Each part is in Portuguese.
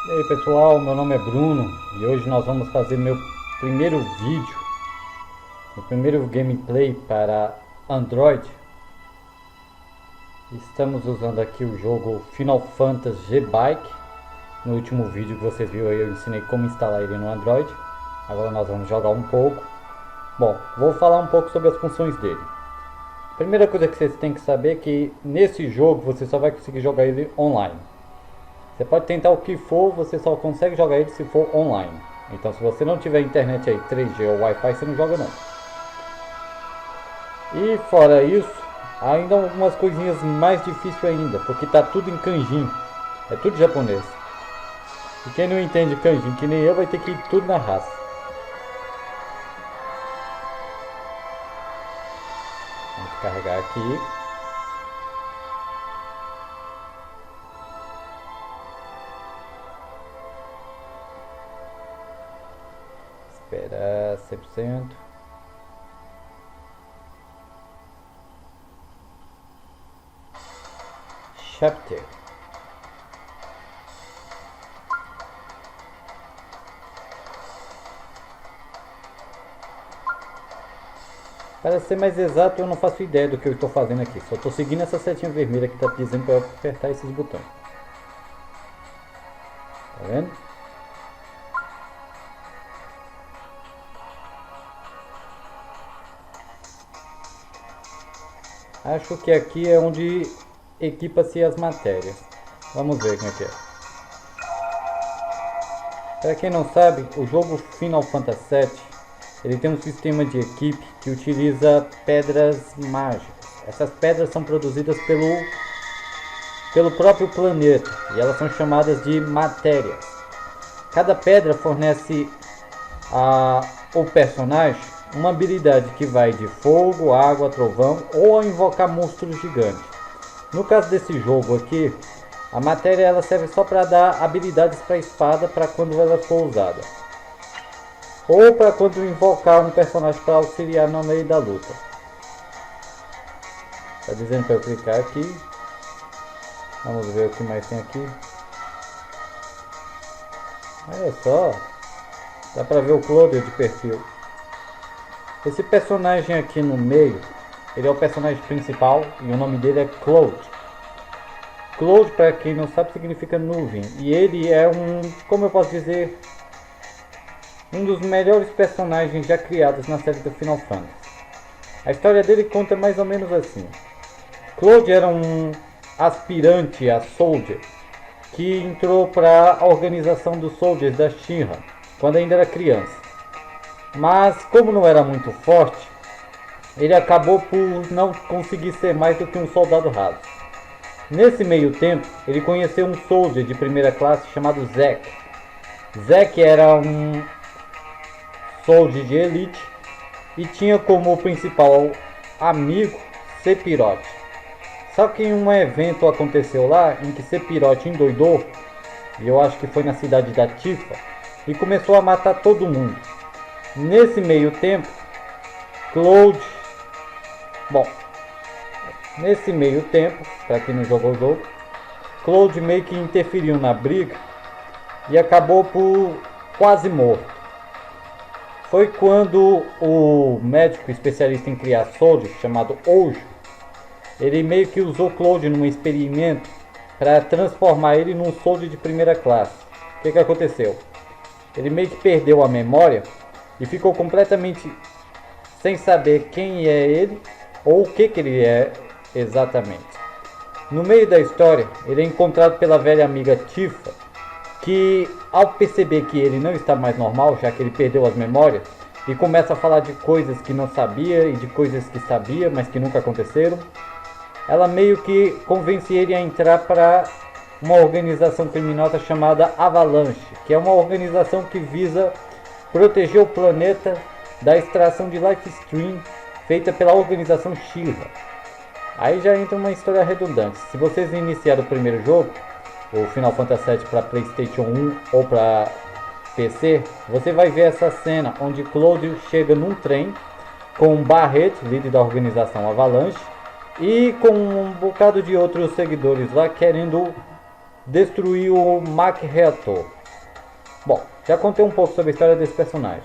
E aí pessoal, meu nome é Bruno e hoje nós vamos fazer meu primeiro vídeo, meu primeiro gameplay para Android. Estamos usando aqui o jogo Final Fantasy G-Bike. No último vídeo que vocês viram eu ensinei como instalar ele no Android. Agora nós vamos jogar um pouco. Bom, vou falar um pouco sobre as funções dele. Primeira coisa que vocês têm que saber é que nesse jogo você só vai conseguir jogar ele online. Você pode tentar o que for, você só consegue jogar ele se for online. Então se você não tiver internet aí 3G ou Wi-Fi, você não joga não. E fora isso, ainda algumas coisinhas mais difíceis ainda, porque tá tudo em kanjin. É tudo japonês. E quem não entende kanjin, que nem eu, vai ter que ir tudo na raça. Vamos carregar aqui. Esperar 100%. Chapter. Para ser mais exato, eu não faço ideia do que eu estou fazendo aqui. Só estou seguindo essa setinha vermelha que está dizendo para eu apertar esses botões. Tá vendo? Acho que aqui é onde equipa-se as matérias. Vamos ver como é que é. Para quem não sabe, o jogo Final Fantasy VII, ele tem um sistema de equipe que utiliza pedras mágicas. Essas pedras são produzidas pelo próprio planeta e elas são chamadas de matérias. Cada pedra fornece ao personagem uma habilidade que vai de fogo, água, trovão ou a invocar monstros gigantes. No caso desse jogo aqui, a matéria ela serve só para dar habilidades para a espada para quando ela for usada. Ou para quando invocar um personagem para auxiliar no meio da luta. Está dizendo para eu clicar aqui. Vamos ver o que mais tem aqui. Olha só. Dá para ver o Cloud de perfil. Esse personagem aqui no meio, ele é o personagem principal e o nome dele é Cloud. Cloud, para quem não sabe, significa nuvem. E ele é como eu posso dizer, um dos melhores personagens já criados na série do Final Fantasy. A história dele conta mais ou menos assim. Cloud era um aspirante a Soldier que entrou para a organização dos Soldiers da Shinra quando ainda era criança. Mas como não era muito forte, ele acabou por não conseguir ser mais do que um soldado raso. Nesse meio tempo, ele conheceu um soldier de primeira classe chamado Zack. Zack era um soldier de elite e tinha como principal amigo Sephiroth. Só que um evento aconteceu lá em que Sephiroth endoidou, e eu acho que foi na cidade da Tifa, e começou a matar todo mundo. Nesse meio tempo, nesse meio tempo, para quem não jogou o jogo, Cloud meio que interferiu na briga e acabou por quase morto. Foi quando o médico especialista em criar soldiers, chamado Ojo, ele meio que usou Cloud num experimento para transformar ele num soldier de primeira classe. O que aconteceu? Ele meio que perdeu a memória e ficou completamente sem saber quem é ele ou o que ele é exatamente. No meio da história, ele é encontrado pela velha amiga Tifa, que ao perceber que ele não está mais normal, já que ele perdeu as memórias, e começa a falar de coisas que não sabia e de coisas que sabia, mas que nunca aconteceram, ela meio que convence ele a entrar para uma organização criminosa chamada Avalanche, que é uma organização que visa proteger o planeta da extração de Lifestream feita pela organização Shinra. Aí já entra uma história redundante. Se vocês iniciaram o primeiro jogo, o Final Fantasy VII para PlayStation 1 ou para PC, você vai ver essa cena onde Cloud chega num trem com Barret, líder da organização Avalanche, e com um bocado de outros seguidores lá querendo destruir o Mach Reactor. Bom, já contei um pouco sobre a história desse personagem.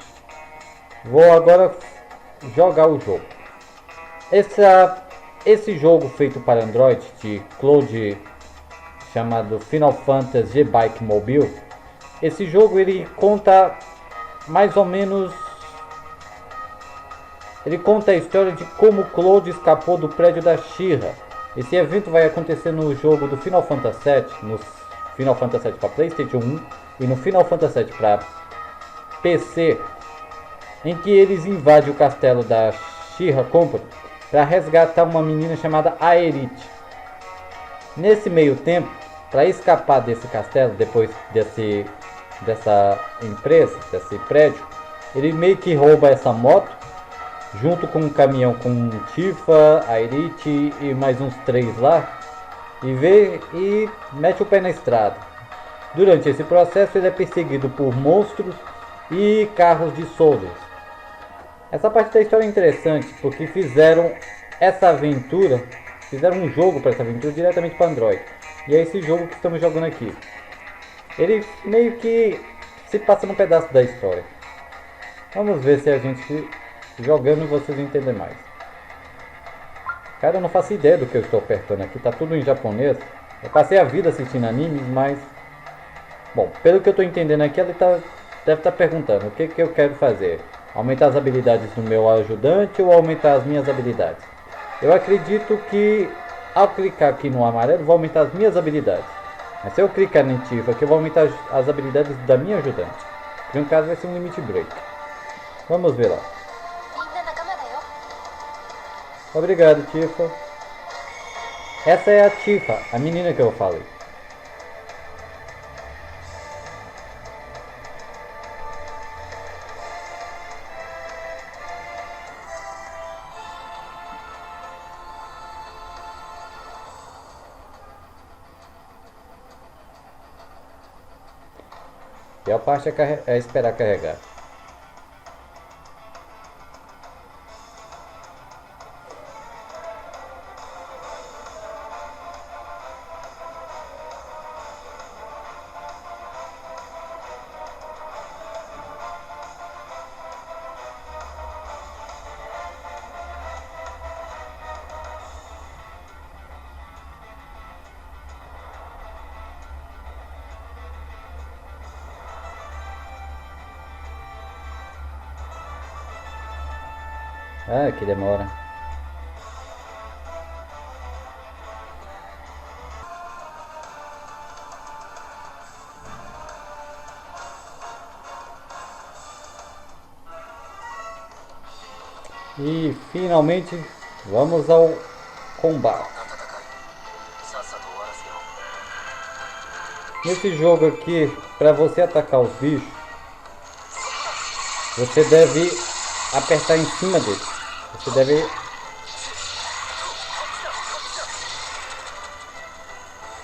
Vou agora jogar o jogo. Esse jogo feito para Android de Cloud, chamado Final Fantasy Bike Mobile, esse jogo ele conta mais ou menos, ele conta a história de como Cloud escapou do prédio da She-Ra. Esse evento vai acontecer no jogo do Final Fantasy VII, no Final Fantasy VII para PlayStation 1 e no Final Fantasy VII para PC, em que eles invadem o castelo da She-Ra Company para resgatar uma menina chamada Aerith. Nesse meio tempo, para escapar desse castelo, depois dessa empresa, desse prédio, ele meio que rouba essa moto, junto com um caminhão com Tifa, Aerith e mais uns 3 lá, e mete o pé na estrada. Durante esse processo ele é perseguido por monstros e carros de soldiers. Essa parte da história é interessante porque fizeram essa aventura, fizeram um jogo para essa aventura diretamente para Android. E é esse jogo que estamos jogando aqui. Ele meio que se passa num pedaço da história. Vamos ver se a gente jogando vocês entendem mais. Cara, eu não faço ideia do que eu estou apertando aqui, tá tudo em japonês. Eu passei a vida assistindo animes, mas... Bom, pelo que eu estou entendendo aqui, ele deve estar perguntando o que eu quero fazer. Aumentar as habilidades do meu ajudante ou aumentar as minhas habilidades? Eu acredito que ao clicar aqui no amarelo, vou aumentar as minhas habilidades. Mas se eu clicar em Tifa aqui, eu vou aumentar as habilidades da minha ajudante. Que no caso vai ser um limit break. Vamos ver lá. Obrigado, Tifa. Essa é a Tifa, a menina que eu falei. E a parte é esperar carregar. Ah, que demora. E finalmente vamos ao combate. Nesse jogo aqui, para você atacar os bichos, você deve apertar em cima deles. Você deve...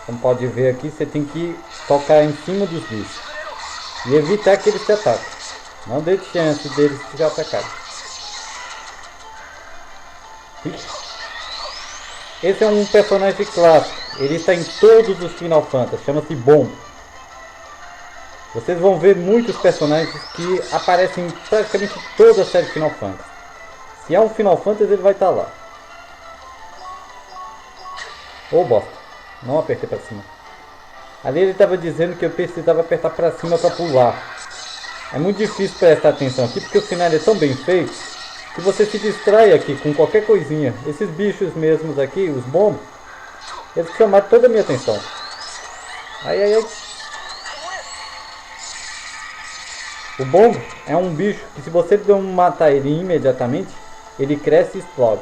Como pode ver aqui, você tem que tocar em cima dos bichos e evitar que eles te ataquem. Não dê chance deles te atacarem. Esse é um personagem clássico. Ele está em todos os Final Fantasy. Chama-se Bomb. Vocês vão ver muitos personagens que aparecem em praticamente toda a série Final Fantasy. Se é um Final Fantasy, ele vai estar lá. Ô bosta, não apertei para cima. Ali ele estava dizendo que eu precisava apertar para cima para pular. É muito difícil prestar atenção aqui porque o cenário é tão bem feito que você se distrai aqui com qualquer coisinha. Esses bichos mesmos aqui, os bombos, eles chamaram toda a minha atenção. Ai, ai, ai. O bombo é um bicho que se você não matar ele imediatamente, ele cresce e explode.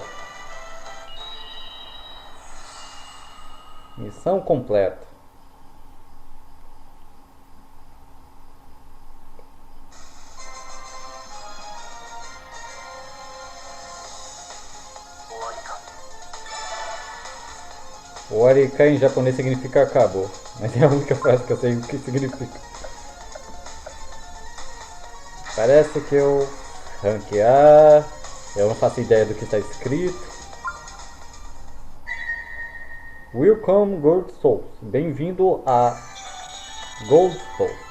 Missão completa. O Arika em japonês significa acabou, mas é a única frase que eu sei o que significa. Parece que eu ranquear, eu não faço ideia do que está escrito. Welcome Gold Souls, bem-vindo a Goldstone.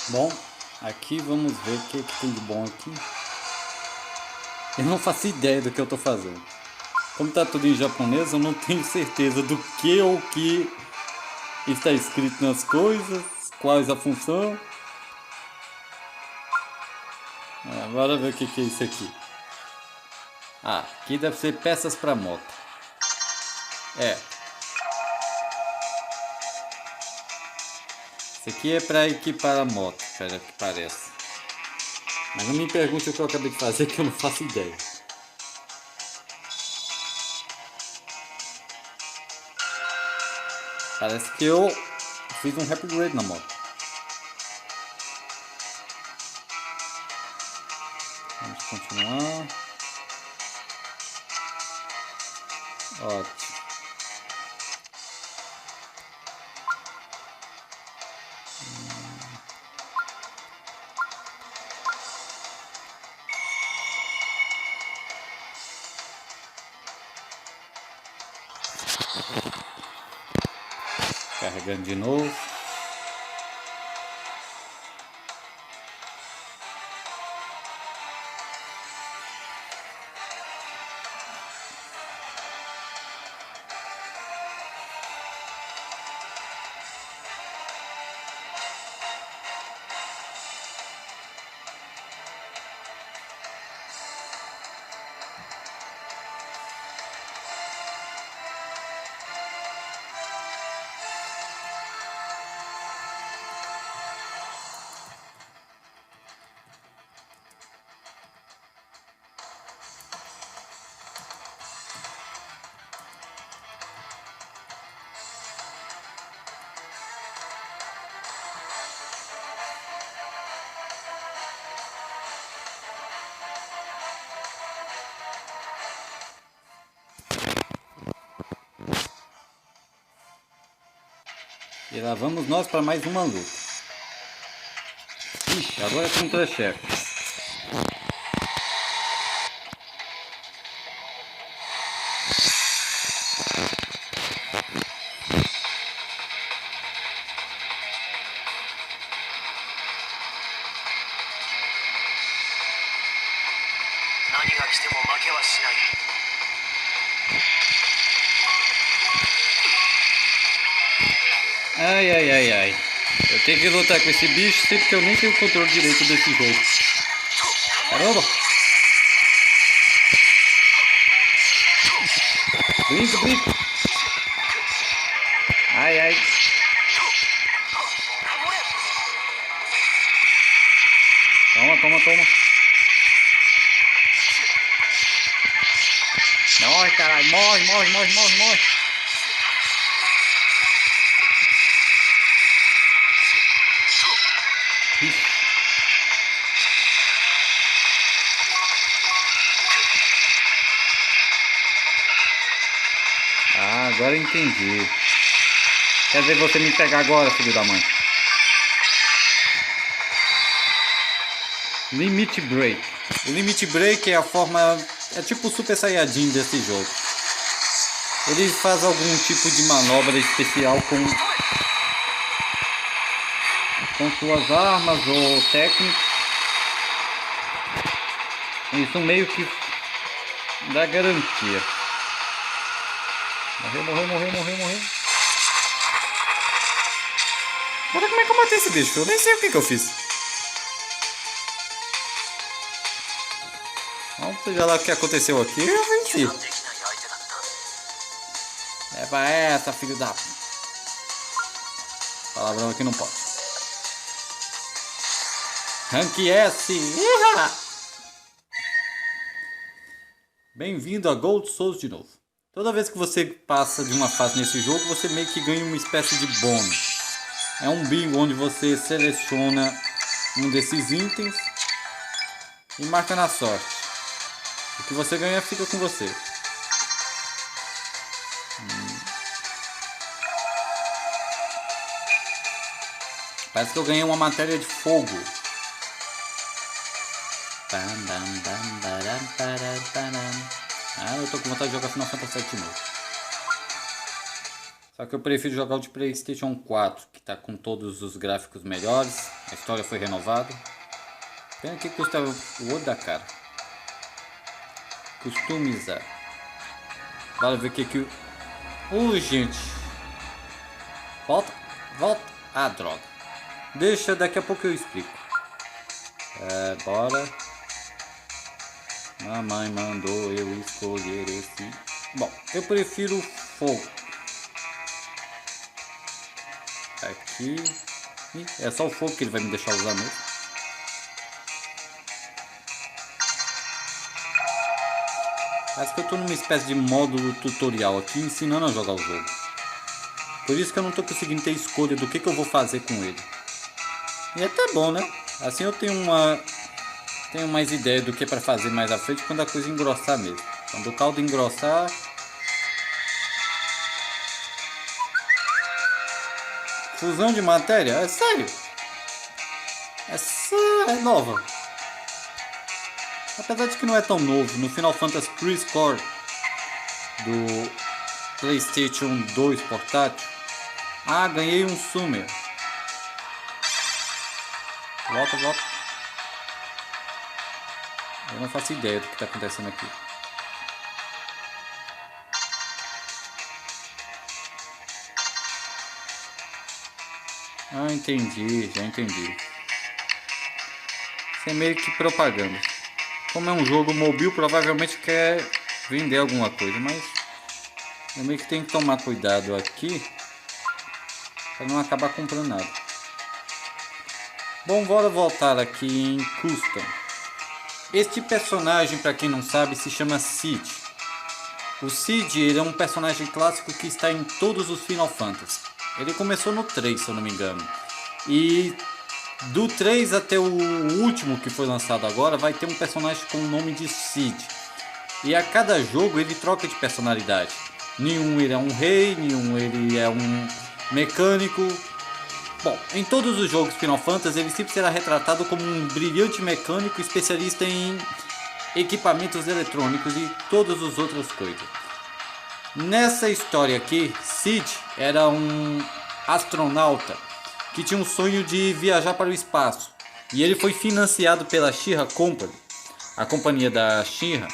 Bom, aqui vamos ver o que tem de bom aqui. Eu não faço ideia do que eu tô fazendo. Como tá tudo em japonês, eu não tenho certeza do que ou que está escrito nas coisas, quais a função. Bora ver o que é isso aqui. Ah, aqui deve ser peças para moto. Isso aqui é para equipar a moto, pelo que parece. Mas não me pergunte o que eu acabei de fazer, que eu não faço ideia. Parece que eu fiz um upgrade na moto. Vamos continuar. Ótimo. Carregando de novo. E lá vamos nós para mais uma luta. Ixi, agora é contra chefe. Ai, ai, ai, ai. Eu tenho que lutar com esse bicho sempre que eu nem tenho o controle direito desse jogo. Caramba! Brinco, brinco! Ai, ai! Toma, toma, toma! Morre, caralho! Morre, morre, morre, morre, morre! Ah, agora eu entendi. Quer dizer, você me pegar agora, filho da mãe. Limit Break. O Limit Break é a forma... É tipo o Super Saiyajin desse jogo. Ele faz algum tipo de manobra especial com suas armas ou técnicas. Isso meio que dá garantia. Morreu. Agora como é que eu matei esse bicho? Eu nem sei o que eu fiz. Vamos ver lá o que aconteceu aqui. Eu venci. Leva essa, filho da... Palavrão aqui não pode. Rank S. Iha! Bem-vindo a Gold Souls de novo. Toda vez que você passa de uma fase nesse jogo, você meio que ganha uma espécie de bônus. É um bingo onde você seleciona um desses itens e marca na sorte. O que você ganha fica com você. Parece que eu ganhei uma matéria de fogo. Eu tô com vontade de jogar Final Fantasy VII de novo. Só que eu prefiro jogar o de PlayStation 4, que tá com todos os gráficos melhores. A história foi renovada. Pena que custa o olho da cara. Customizar. Bora ver o que gente. Volta. Ah, droga. Deixa, daqui a pouco eu explico. Bora. Mamãe mandou eu escolher esse. Bom, eu prefiro fogo. Aqui. É só o fogo que ele vai me deixar usar mesmo. Parece que eu tô numa espécie de módulo tutorial aqui ensinando a jogar o jogo. Por isso que eu não tô conseguindo ter escolha do que eu vou fazer com ele. E é até bom, né? Assim eu tenho mais ideia do que para fazer mais à frente quando a coisa engrossar mesmo. Quando o caldo engrossar... Fusão de matéria? É sério? Essa é nova. Apesar de que não é tão novo. No Final Fantasy Pre-Score do PlayStation 2 portátil. Ah, ganhei um Summer. Volta. Eu não faço ideia do que está acontecendo aqui. Ah, entendi, já entendi. Isso é meio que propaganda. Como é um jogo mobile, provavelmente quer vender alguma coisa, mas eu meio que tenho que tomar cuidado aqui para não acabar comprando nada. Bom, bora voltar aqui em Custom. Este personagem, para quem não sabe, se chama Cid. O Cid, ele é um personagem clássico que está em todos os Final Fantasy. Ele começou no 3, se eu não me engano. E do 3 até o último que foi lançado agora, vai ter um personagem com o nome de Cid. E a cada jogo ele troca de personalidade. Nenhum ele é um rei, nenhum ele é um mecânico. Bom, em todos os jogos Final Fantasy ele sempre será retratado como um brilhante mecânico especialista em equipamentos eletrônicos e todas as outras coisas. Nessa história aqui, Cid era um astronauta que tinha um sonho de viajar para o espaço. E ele foi financiado pela She-Ra Company, a companhia da She-Ra,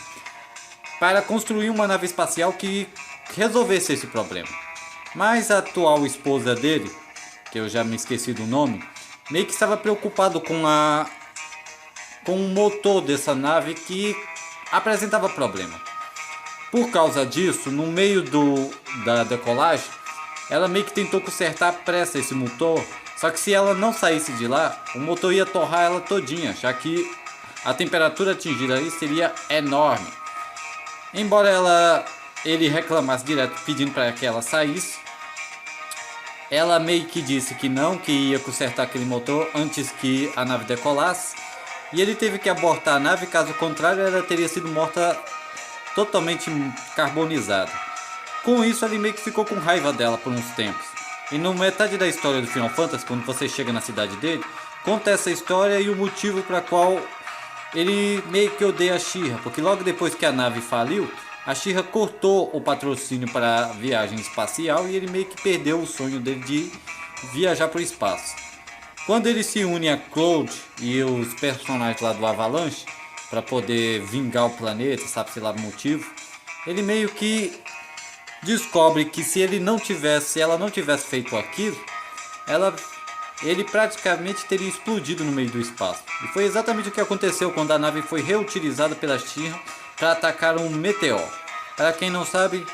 para construir uma nave espacial que resolvesse esse problema. Mas a atual esposa dele, que eu já me esqueci do nome, meio que estava preocupado com o motor dessa nave que apresentava problema. Por causa disso, no meio da decolagem, ela meio que tentou consertar à pressa esse motor, só que se ela não saísse de lá, o motor ia torrar ela todinha, já que a temperatura atingida ali seria enorme. Embora ele reclamasse direto pedindo para que ela saísse, ela meio que disse que não, que ia consertar aquele motor antes que a nave decolasse, e ele teve que abortar a nave, caso contrário ela teria sido morta totalmente carbonizada. Com isso ele meio que ficou com raiva dela por uns tempos. E no metade da história do Final Fantasy, quando você chega na cidade dele, conta essa história e o motivo para qual ele meio que odeia a She-Ra, porque logo depois que a nave faliu, a She-Ra cortou o patrocínio para a viagem espacial e ele meio que perdeu o sonho dele de viajar para o espaço. Quando ele se une a Cloud e os personagens lá do Avalanche para poder vingar o planeta, sabe-se lá o motivo, ele meio que descobre que se ela não tivesse feito aquilo, ele praticamente teria explodido no meio do espaço. E foi exatamente o que aconteceu quando a nave foi reutilizada pela Shinra para atacar um meteor. Para quem não sabe,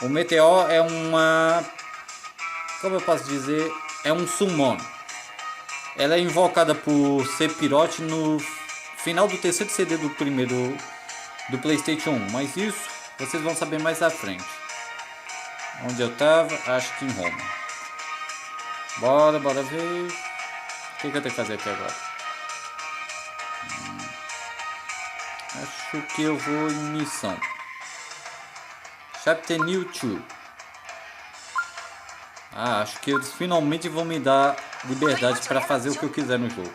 o meteor é como eu posso dizer, é um summon. Ela é invocada por Sephiroth no final do terceiro CD do PlayStation 1, mas isso vocês vão saber mais à frente. Onde eu tava? Acho que em Roma. Bora ver. O que eu tenho que fazer aqui agora? Acho que eu vou em missão. Chapter New 2. Acho que eles finalmente vão me dar liberdade para fazer o que eu quiser no jogo.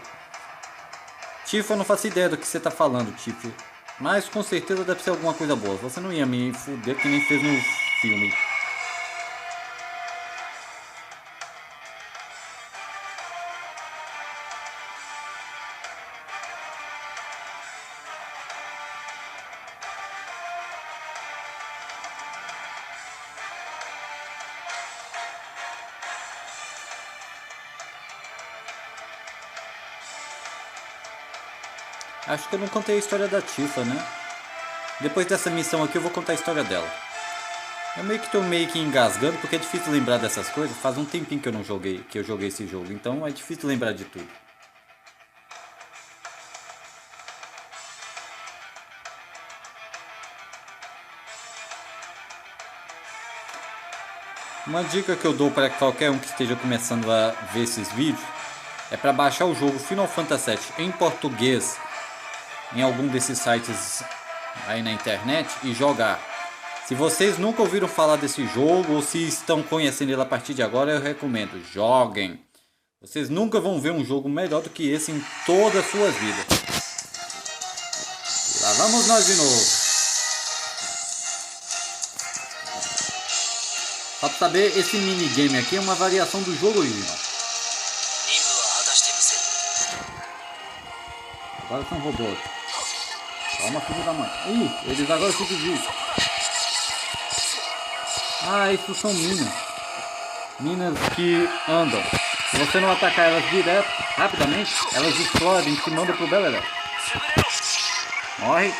Tifa, eu não faço ideia do que você tá falando, Tifa. Mas com certeza deve ser alguma coisa boa. Você não ia me fuder que nem fez no filme. Acho que eu não contei a história da Tifa, né? Depois dessa missão aqui eu vou contar a história dela. Eu tô engasgando porque é difícil lembrar dessas coisas. Faz um tempinho que eu joguei esse jogo, então é difícil lembrar de tudo. Uma dica que eu dou para qualquer um que esteja começando a ver esses vídeos é para baixar o jogo Final Fantasy VII em português em algum desses sites aí na internet e jogar. Se vocês nunca ouviram falar desse jogo ou se estão conhecendo ele a partir de agora, eu recomendo, joguem. Vocês nunca vão ver um jogo melhor do que esse em toda a sua vida. Lá vamos nós de novo. Só pra saber, esse minigame aqui é uma variação do jogo original. Agora são robôs. Toma, filho da mãe. Eles agora ficam vivos. Isso são minas. Minas que andam. Se você não atacar elas direto, rapidamente, elas explodem e te mandam pro beleléu. Morre.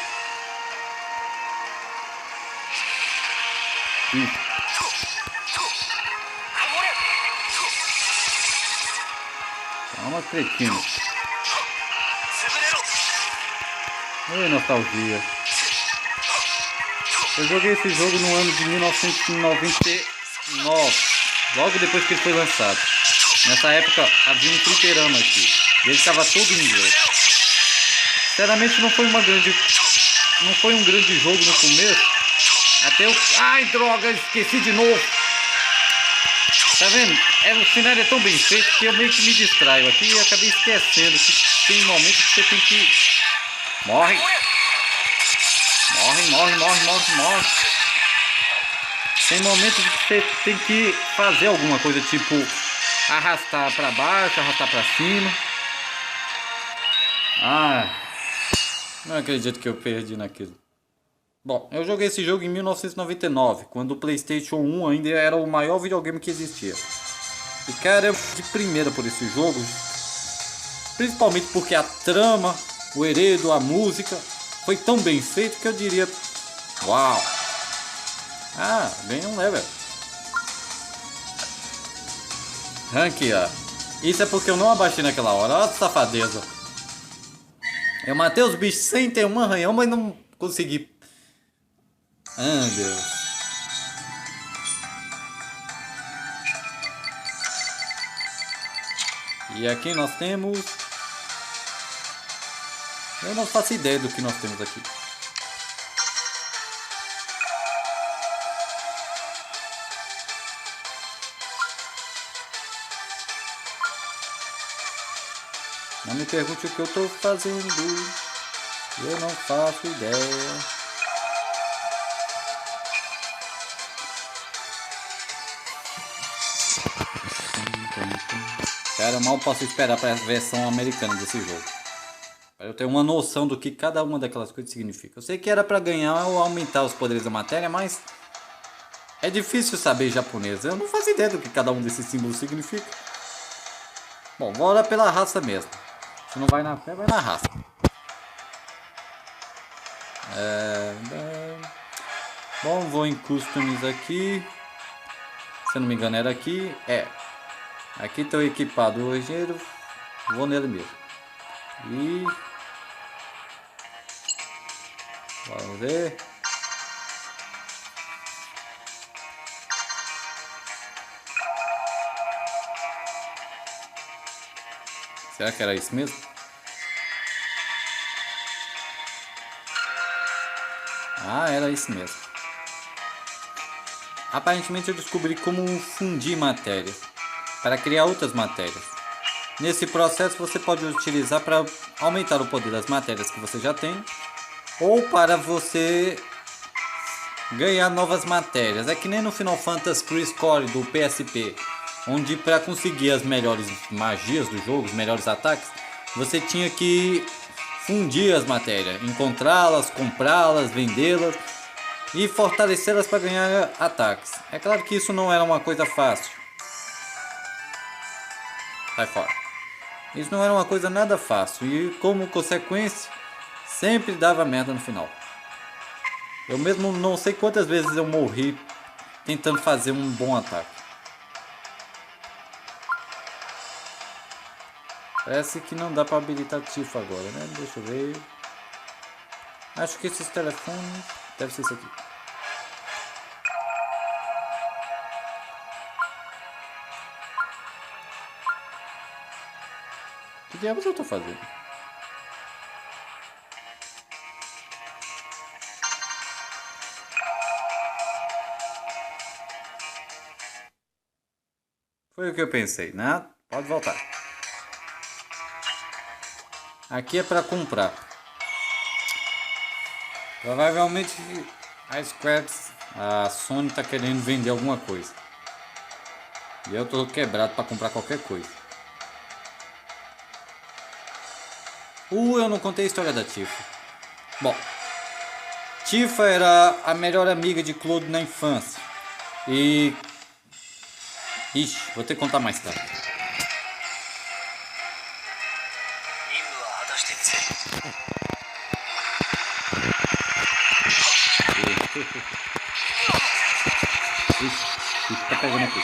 Isso. Toma, cretino. Oi, nostalgia. Eu joguei esse jogo no ano de 1999, logo depois que ele foi lançado. Nessa época havia um fliperama aqui, e ele estava todo em inglês. Sinceramente não foi um grande jogo no começo, até eu... Ai, droga, esqueci de novo. Tá vendo? O cenário é tão bem feito que eu meio que me distraio aqui e acabei esquecendo que tem momentos que você tem que... Morre! Tem momentos que você tem que fazer alguma coisa, tipo arrastar pra baixo, arrastar pra cima. Não acredito que eu perdi naquilo. Bom, eu joguei esse jogo em 1999, quando o PlayStation 1 ainda era o maior videogame que existia. E cara, eu fui de primeira por esse jogo, principalmente porque a trama, o enredo, a música foi tão bem feito que eu diria: uau! Ganhei um level. Ranquear. Isso é porque eu não abaixei naquela hora. Olha a safadeza. Eu matei os bichos sem ter um arranhão, mas não consegui. Deus. E aqui nós temos... Eu não faço ideia do que nós temos aqui. Não me pergunte o que eu estou fazendo. Eu não faço ideia. Cara, eu mal posso esperar para a versão americana desse jogo. Para eu ter uma noção do que cada uma daquelas coisas significa. Eu sei que era para ganhar ou aumentar os poderes da matéria, mas É difícil saber japonês. Eu não faço ideia do que cada um desses símbolos significa. Bom, bora pela raça mesmo. Se não vai na fé, vai na raça. Bom, vou em Customs aqui. Se eu não me engano era aqui. Aqui estou equipado o engenheiro. Vou nele mesmo. E... vamos ver. Será que era isso mesmo? Ah, era isso mesmo. Aparentemente eu descobri como fundir matérias para criar outras matérias. Nesse processo você pode utilizar para aumentar o poder das matérias que você já tem ou para você ganhar novas matérias. É que nem no Final Fantasy Crisis Core do PSP, onde para conseguir as melhores magias do jogo, os melhores ataques, você tinha que fundir as matérias, encontrá-las, comprá-las, vendê-las e fortalecê-las para ganhar ataques. É claro que isso não era uma coisa fácil. Sai fora. Isso não era uma coisa nada fácil e, como consequência, sempre dava merda no final. Eu mesmo não sei quantas vezes eu morri tentando fazer um bom ataque. Parece que não dá para habilitar Tifa agora, né? Deixa eu ver. Acho que esses telefones... deve ser isso aqui. Que diabos eu tô fazendo? Foi o que eu pensei, né? Pode voltar. Aqui é para comprar. Provavelmente a Square, a Sony tá querendo vender alguma coisa. E eu tô quebrado para comprar qualquer coisa. Eu não contei a história da Tifa. Bom, Tifa era a melhor amiga de Cloud na infância. E... ixi, vou ter que contar mais tarde. Ixi, tá pegando aqui.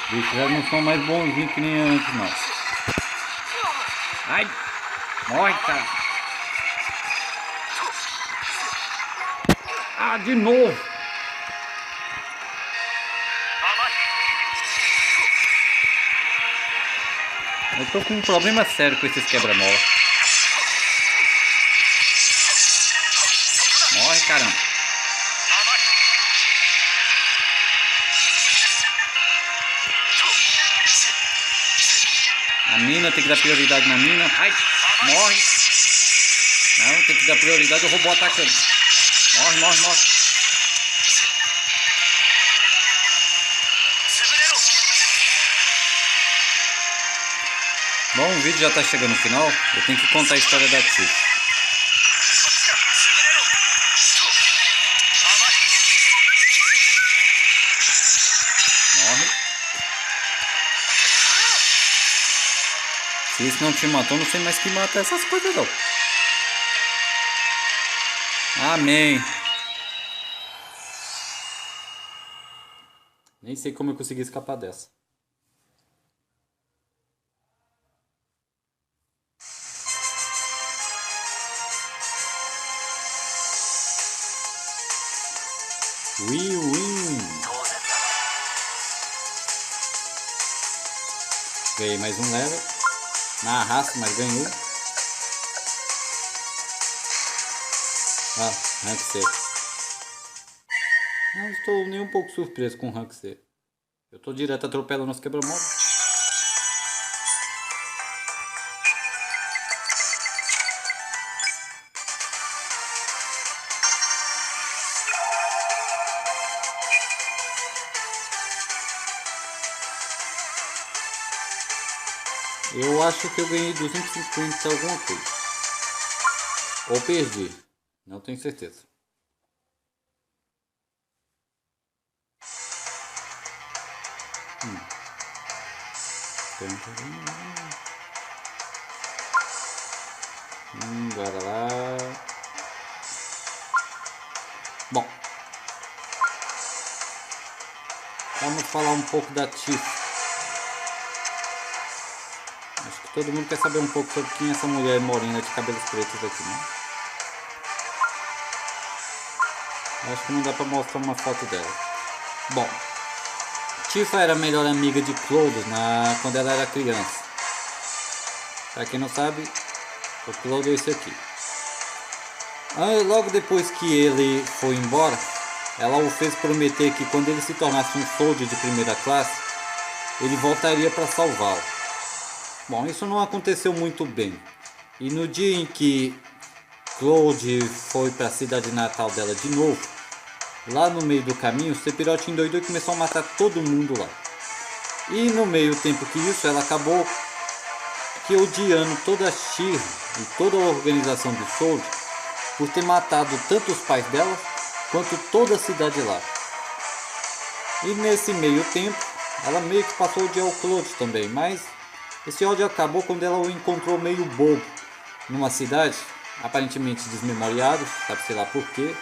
Bicho, já não são mais bonzinhos que nem antes, não. Ai! Morre, cara! Ah, de novo! Eu tô com um problema sério com esses quebra-mola. Morre, caramba! A mina, tem que dar prioridade na mina. Ai, morre. Não, tem que dar prioridade ao robô atacando. Morre, morre, morre. Bom, o vídeo já tá chegando no final. Eu tenho que contar a história da Tifa. Morre. Se isso não te matou, não sei mais que mata essas coisas não. Amém. Nem sei como eu consegui escapar dessa. Ganhei mais um level. Na raça, mas ganhou. Ah, rank C. Não estou nem um pouco surpreso com o rank C. Eu tô direto atropelando os quebra-mola. Eu acho que eu ganhei 250 alguma coisa. Ou perdi. Não tenho certeza. Bora lá. Bom, vamos falar um pouco da Tifa. Acho que todo mundo quer saber um pouco sobre quem é essa mulher morena de cabelos pretos aqui, né? Acho que não dá pra mostrar uma foto dela. Bom, Tifa era a melhor amiga de Cloud quando ela era criança. Pra quem não sabe, o Cloud é esse aqui. Logo depois que ele foi embora, ela o fez prometer que quando ele se tornasse um soldier de primeira classe, ele voltaria para salvá-lo. Bom, isso não aconteceu muito bem. E no dia em que Cloud foi para a cidade natal dela de novo, lá no meio do caminho, o Sephiroth endoidou e começou a matar todo mundo lá. E no meio tempo que isso, ela acabou odiando toda a Sheer e toda a organização de Soldier por ter matado tanto os pais dela quanto toda a cidade lá. E nesse meio tempo, ela meio que passou a odiar o Cloud também, mas esse ódio acabou quando ela o encontrou meio bobo numa cidade, aparentemente desmemoriado, sabe-se lá por quê.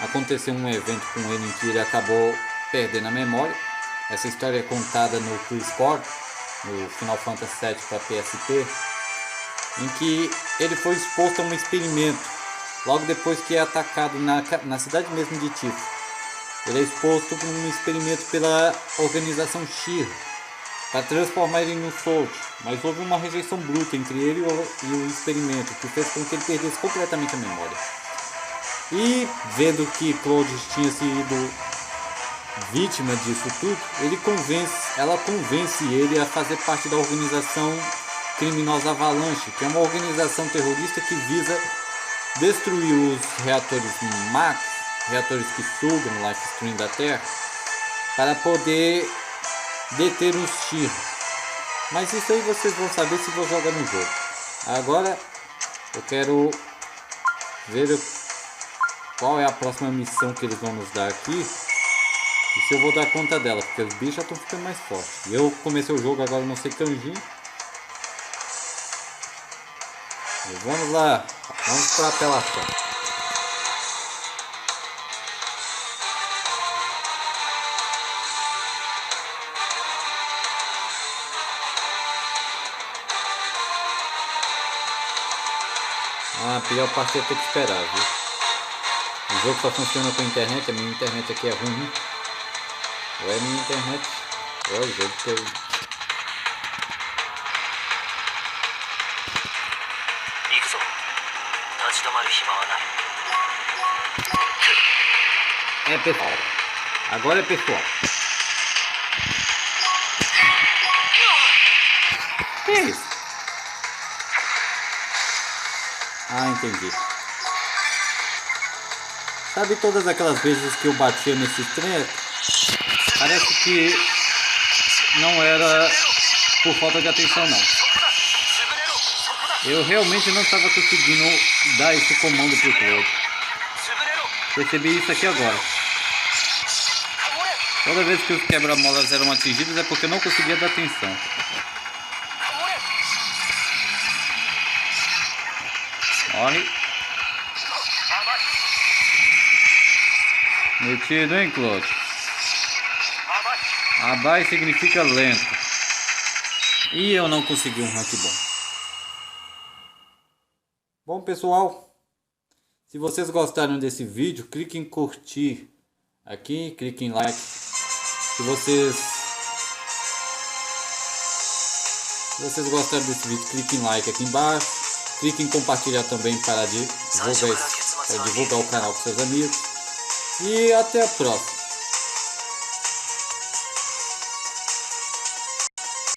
Aconteceu um evento com ele em que ele acabou perdendo a memória. Essa história é contada no Chris Core, no Final Fantasy VII para PSP, em que ele foi exposto a um experimento logo depois que é atacado na cidade mesmo de Tifa. Ele é exposto a um experimento pela organização Sheer para transformar ele em um Soldier, mas houve uma rejeição bruta entre ele e o experimento, que fez com que ele perdesse completamente a memória. E vendo que Cloud tinha sido vítima disso tudo, ela convence ele a fazer parte da organização criminosa Avalanche, que é uma organização terrorista que visa destruir os reatores Max, reatores que sugam o life stream da Terra, para poder deter os Sheer. Mas isso aí vocês vão saber se vou jogar no jogo. Agora eu quero ver qual é a próxima missão que eles vão nos dar aqui e se eu vou dar conta dela, porque os bichos já estão ficando mais fortes. Eu comecei o jogo agora, não sei kanji. E vamos lá, vamos para a apelação. A pior parte é ter que esperar, viu? O jogo só funciona com a internet, a minha internet aqui é ruim. Ou é a minha internet, ou é o jogo que eu... É pessoal. Agora é pessoal. Que é isso? Ah, entendi. Sabe todas aquelas vezes que eu batia nesse trem? Parece que não era por falta de atenção, não. Eu realmente não estava conseguindo dar esse comando pro Cloud. Percebi isso aqui agora. Toda vez que os quebra-molas eram atingidos é porque eu não conseguia dar atenção. Morre. Metido, hein, Cloud? Abai significa lento. E eu não consegui um rank bom. Bom, pessoal, se vocês gostaram desse vídeo, clique em curtir aqui, clique em like. Se vocês gostaram desse vídeo, clique em like aqui embaixo. Clique em compartilhar também para divulgar o canal com seus amigos. E até a próxima.